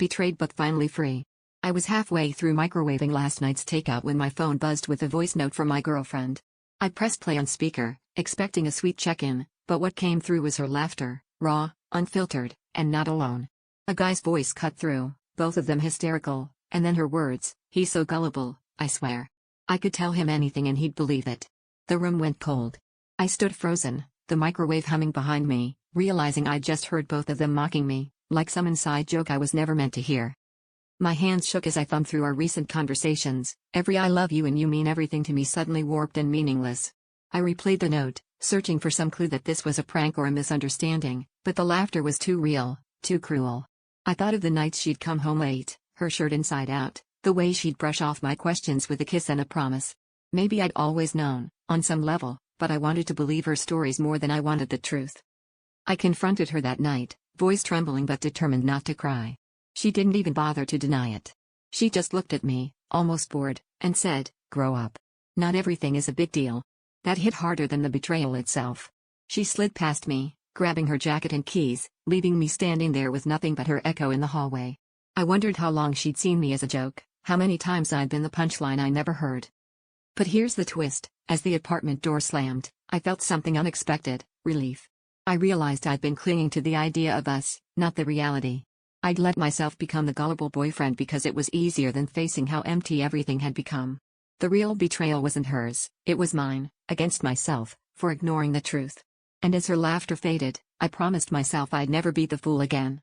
Betrayed but finally free. I was halfway through microwaving last night's takeout when my phone buzzed with a voice note from my girlfriend. I pressed play on speaker, expecting a sweet check-in, but what came through was her laughter, raw, unfiltered, and not alone. A guy's voice cut through, both of them hysterical, and then her words, "He's so gullible, I swear. I could tell him anything and he'd believe it." The room went cold. I stood frozen, the microwave humming behind me, realizing I'd just heard both of them mocking me, like some inside joke I was never meant to hear. My hands shook as I thumbed through our recent conversations, every "I love you" and "you mean everything to me" suddenly warped and meaningless. I replayed the note, searching for some clue that this was a prank or a misunderstanding, but the laughter was too real, too cruel. I thought of the nights she'd come home late, her shirt inside out, the way she'd brush off my questions with a kiss and a promise. Maybe I'd always known, on some level, but I wanted to believe her stories more than I wanted the truth. I confronted her that night, voice trembling but determined not to cry. She didn't even bother to deny it. She just looked at me, almost bored, and said, "Grow up. Not everything is a big deal." That hit harder than the betrayal itself. She slid past me, grabbing her jacket and keys, leaving me standing there with nothing but her echo in the hallway. I wondered how long she'd seen me as a joke, how many times I'd been the punchline I never heard. But here's the twist: as the apartment door slammed, I felt something unexpected, relief. I realized I'd been clinging to the idea of us, not the reality. I'd let myself become the gullible boyfriend because it was easier than facing how empty everything had become. The real betrayal wasn't hers, it was mine, against myself, for ignoring the truth. And as her laughter faded, I promised myself I'd never be the fool again.